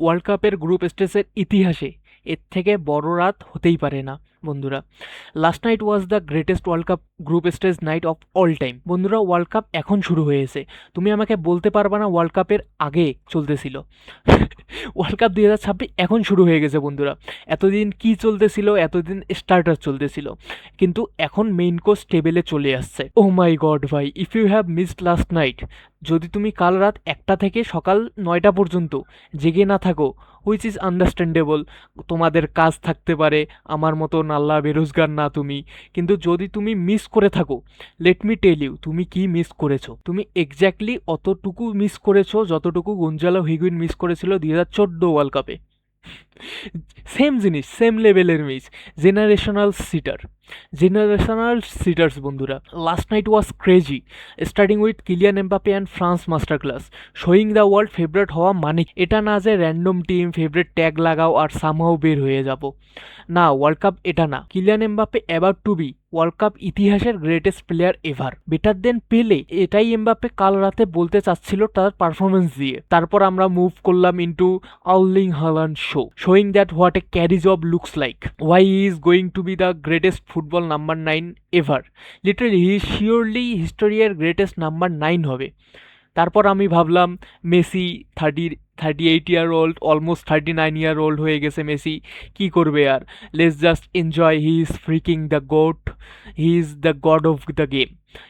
World কাপের group স্টেজের ইতিহাসে এর থেকে বড় রাত হতেই পারে না বন্ধুরা। Last night was the greatest world cup group stage night of all time. বন্ধুরা, ওয়ার্ল্ড কাপ এখন শুরু হয়েছে, তুমি আমাকে বলতে পারবে না ওয়ার্ল্ড কাপের আগে চলতেছিল। ওয়ার্ল্ড কাপ 2026 এখন শুরু হয়ে গেছে বন্ধুরা। এতদিন কি চলতেছিল? এতদিন স্টার্টার চলতেছিল, কিন্তু এখন মেইন কোর্স টেবিলে চলে আসছে। ও মাই গড ভাই, if you have missed last night, যদি তুমি কাল রাত 1টা থেকে সকাল 9টা পর্যন্ত জেগে না থাকো, হুইচ ইজ আন্ডারস্ট্যান্ডেবল। তোমাদের কাজ থাকতে পারে, আমার মতো নাল্লা বেরোজগার না তুমি, কিন্তু যদি তুমি মিস করে থাকো, লেট মি টেল ইউ তুমি কি মিস করেছো। তুমি এক্স্যাক্টলি অতটুকু মিস করেছো যতটুকু গঞ্জালো হিগুইন মিস করেছিল 2014 ওয়ার্ল্ড কাপে। সেম জিনিস, সেম লেভেলের miss. Generational sitter, generational sitters বন্ধুরা। Last night was crazy, starting with Kylian Mbappe and France master class. Showing the world favourite হওয়া মানে এটা না যে র্যান্ডম টিম ফেভারিট ট্যাগ লাগাও আর সামহাও বের হয়ে যাব। না, ওয়ার্ল্ড কাপ এটা না। Kylian Mbappe about to be world cup ইতিহাসের greatest player ever, better than Pele. এটাই এমবাপ্পে কাল রাতে বলতে চাচ্ছিল তার পারফরমেন্স দিয়ে। তারপর আমরা মুভ করলাম into Erling Haaland show, showing that what a carry job looks like, why he is going to be the greatest football number 9 ever. Literally he surely হিস্টোরিয়ার গ্রেটেস্ট নাম্বার 9 হবে। তারপর আমি ভাবলাম Messi 38 year old, almost 39 year old হয়ে গেছে Messi, কি করবে আর, let's just enjoy, he is freaking the goat, he is the god of the game.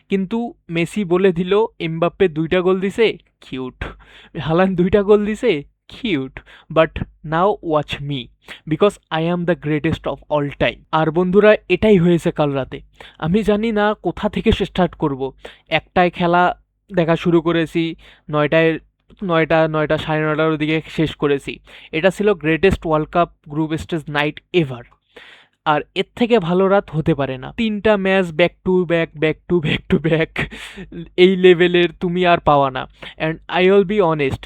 কিন্তু মেসি বলে দিল এমবাপ্পে 2টা গোল দিছে, কিউট। হালান্ড 2টা গোল দিছে, cute. But now watch me, because I am the greatest of all time. আর বন্ধুরা, এটাই হয়েছে কাল রাতে। আমি জানি না কোথা থেকে স্টার্ট করব। 1টায় খেলা দেখা শুরু করেছি, 9টায় 9টা 9:30টার দিকে শেষ করেছি। এটা ছিল greatest world cup group stage night ever. আর এর থেকে ভালো রাত হতে পারে না। 3টা match back to back, back to back to back, এই লেভেলের তুমি আর পাওয়া না। And I will be honest,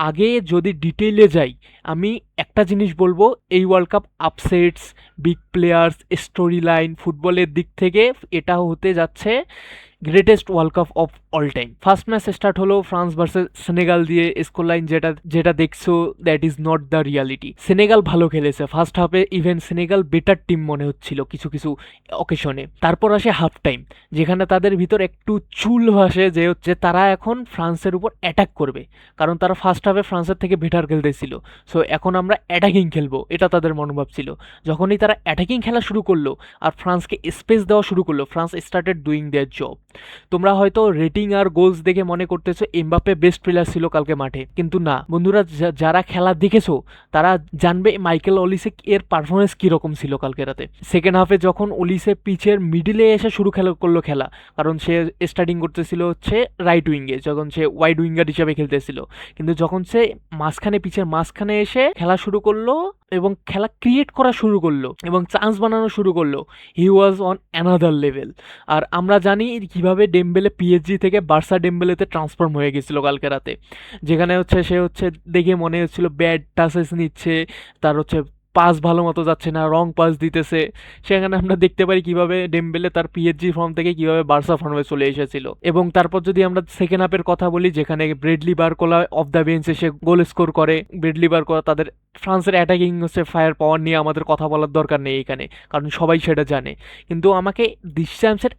আগে যদি ডিটেইলে যাই, আমি একটা জিনিস বলবো, এই world cup upsets, big players, story line, ফুটবলের দিক থেকে এটা হতে যাচ্ছে greatest world cup of all time. First match start হলো ফ্রান্স ভার্সেস সেনেগাল দিয়ে। স্কোর লাইন যেটা যেটা দেখছো, that is not the reality. Senegal ভালো খেলেছে ফার্স্ট হাফে, ইভেন সেনেগাল বেটার টিম মনে হচ্ছিল কিছু কিছু অকেশনে। তারপর আসে হাফ টাইম, যেখানে তাদের ভিতর একটু চুল ভাসে যে হচ্ছে তারা এখন ফ্রান্সের উপর অ্যাটাক করবে, কারণ তারা ফার্স্ট হাফে ফ্রান্সের থেকে বেটার খেলতেছিল। সো এখন আমরা অ্যাটাকিং খেলবো, এটা তাদের মনোভাব ছিল। যখনই তারা অ্যাটাকিং খেলা শুরু করলো আর ফ্রান্সকে স্পেস দেওয়া শুরু করলো, ফ্রান্স স্টার্টেড ডুইং দেয়ার জব। তোমরা হয়তো রেটিং আর গোলস দেখে মনে করতেছো এমবাপ্পে বেস্ট প্লেয়ার ছিল কালকে মাঠে, কিন্তু না বন্ধুরা, যারা খেলা দেখেছো তারা জানবে মাইকেল অলিসে এর পারফরমেন্স কীরকম ছিল কালকে রাতে। সেকেন্ড হাফে যখন অলিসে পিচের মিডিলে এসে শুরু করলো খেলা, কারণ সে স্টার্টিং করতেছিল হচ্ছে রাইট উইঙ্গে, যখন সে ওয়াইড উইঙ্গার হিসাবে খেলতেছিল, কিন্তু যখন সে পিচের মাঝখানে এসে খেলা শুরু করলো এবং খেলা ক্রিয়েট করা শুরু করলো এবং চান্স বানানো শুরু করলো, হি ওয়াজ অন অ্যানাদার লেভেল। আর আমরা জানি কিভাবে ডেম্বেলে পিএসজি থেকে বার্সা ডেম্বেলেতে ট্রান্সফর্ম হয়ে গেছিলো কালকে রাতে, যেখানে হচ্ছে সে হচ্ছে দেখে মনে হচ্ছিল ব্যাড টাচেস নিচ্ছে, তার হচ্ছে পাস ভালো মতো যাচ্ছে না, রং পাস দিতেছে। সেখানে আমরা দেখতে পারি কিভাবে ডেম্বেলে তার পিএসজি ফর্ম থেকে কিভাবে বার্সা ফর্মে চলে এসেছিল। এবং তারপর যদি আমরা সেকেন্ড হাফের কথা বলি, যেখানে ব্রেডলি বারকোলা অফ দ্য বেঞ্চ এসে গোল স্কোর করে, ব্রেডলি বারকোলা তাদের ফ্রান্সের অ্যাটাকিং হচ্ছে ফায়ার পাওয়ার নিয়ে আমাদের কথা বলার দরকার নেই এখানে, কারণ সবাই সেটা জানে। কিন্তু আমাকে ডিসচান্সের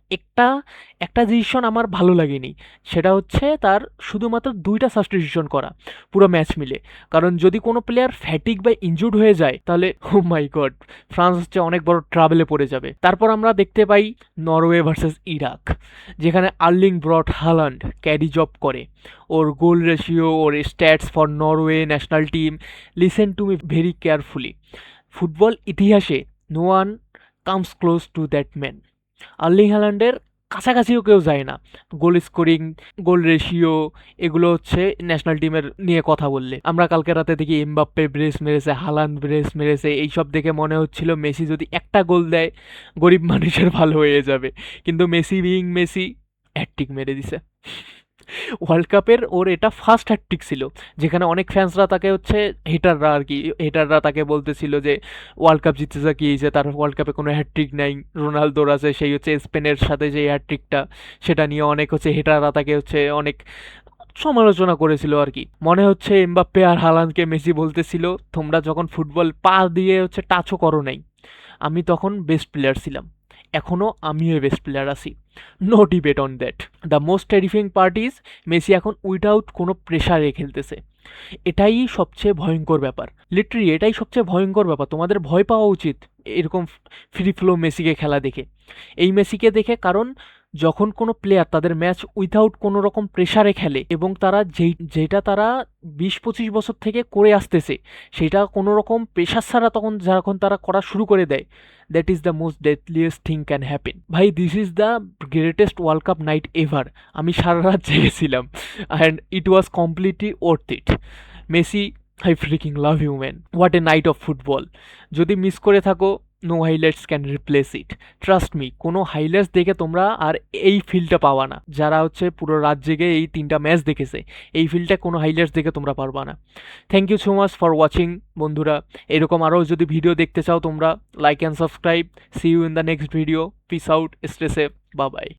একটা ডিসিশন আমার ভালো লাগেনি, সেটা হচ্ছে তার শুধুমাত্র 2টা সাবস্টিটিউশন করা পুরো ম্যাচ মিলে। কারণ যদি কোনো প্লেয়ার ফ্যাটিক বা ইনজুর্ড হয়ে যায়, তাহলে ও মাই গড, ফ্রান্স হচ্ছে অনেক বড় ট্রাভেলে পড়ে যাবে। তারপর আমরা দেখতে পাই নরওয়ে ভার্সেস ইরাক, যেখানে Erling Braut Haaland carry job করে। ওর গোল রেশিও, ওর stats for Norway national team, listen to me very carefully, football ইতিহাসে no one comes close to that man. Erling হ্যালান্ডের কাছাকাছিও কেউ যায় না গোল স্কোরিং, গোল রেশিও, এগুলো হচ্ছে ন্যাশনাল টিমের নিয়ে কথা বললে। আমরা কালকে রাতে দেখি এমবাপ্পে ব্রেস মেরেছে, হালান্ড ব্রেস মেরেছে, এইসব দেখে মনে হচ্ছিল মেসি যদি একটা গোল দেয় গরিব মানুষের ভালো হয়ে যাবে, কিন্তু মেসি বিইং মেসি হ্যাটট্রিক মেরে দিছে। ওয়ার্ল্ড কাপের ওর এটা ফার্স্ট হ্যাটট্রিক ছিল, যেখানে অনেক ফ্যান্সরা তাকে হচ্ছে হেটাররা তাকে বলতেছিল যে ওয়ার্ল্ড কাপ জিতেছে কি হয়েছে, তার ওয়ার্ল্ড কাপে কোনো হ্যাটট্রিক নাই, রোনালদোর আছে, সেই হচ্ছে স্পেনের সাথে যে হ্যাটট্রিকটা, সেটা নিয়ে অনেক হচ্ছে হেটাররা তাকে হচ্ছে অনেক সমালোচনা করেছিল আর কি। মনে হচ্ছে এমবাপ্পে আর হালান্ডকে মেসি বলতেছিল, তোমরা যখন ফুটবল পা দিয়ে টাচও করো নাই, আমি তখন বেস্ট প্লেয়ার ছিলাম, এখনও আমিও বেস্ট প্লেয়ার আছি। No debate on that. The most terrifying part is Messi এখন উইদাউট কোনো প্রেশারে খেলতেছে। এটাই সবচেয়ে ভয়ঙ্কর ব্যাপার, লিটারি এটাই সবচেয়ে ভয়ঙ্কর ব্যাপার। তোমাদের ভয় পাওয়া উচিত এরকম ফ্রি ফ্লো মেসিকে খেলা দেখে, এই মেসিকে দেখে। কারণ যখন কোনো প্লেয়ার তাদের ম্যাচ উইথাউট কোনো রকম প্রেশারে খেলে এবং তারা যেটা তারা 20-25 বছর থেকে করে আসতেছে সেটা কোনো রকম প্রেশার ছাড়া যখন তারা করা শুরু করে দেয়, that is the most deadliest thing can happen. ভাই, this is the greatest world cup night ever. আমি সারা রাত জেগেছিলাম and it was completely worth it. Messi, I freaking love you man, what a night of football. যদি miss করে থাকো, no highlights can replace it, trust me. কোনো highlights দেখে তোমরা আর এই ফিলটা পাওয়া না। যারা পুরো রাত জেগে এই 3টা ম্যাচ দেখেছে, এই ফিলটা কোনো হাইলাইটস দেখে তোমরা পারবা না। Thank you so much for watching বন্ধুরা। এরকম আরও যদি ভিডিও দেখতে চাও তোমরা, like and subscribe. See you in the next video. Peace out, stay safe, bye by.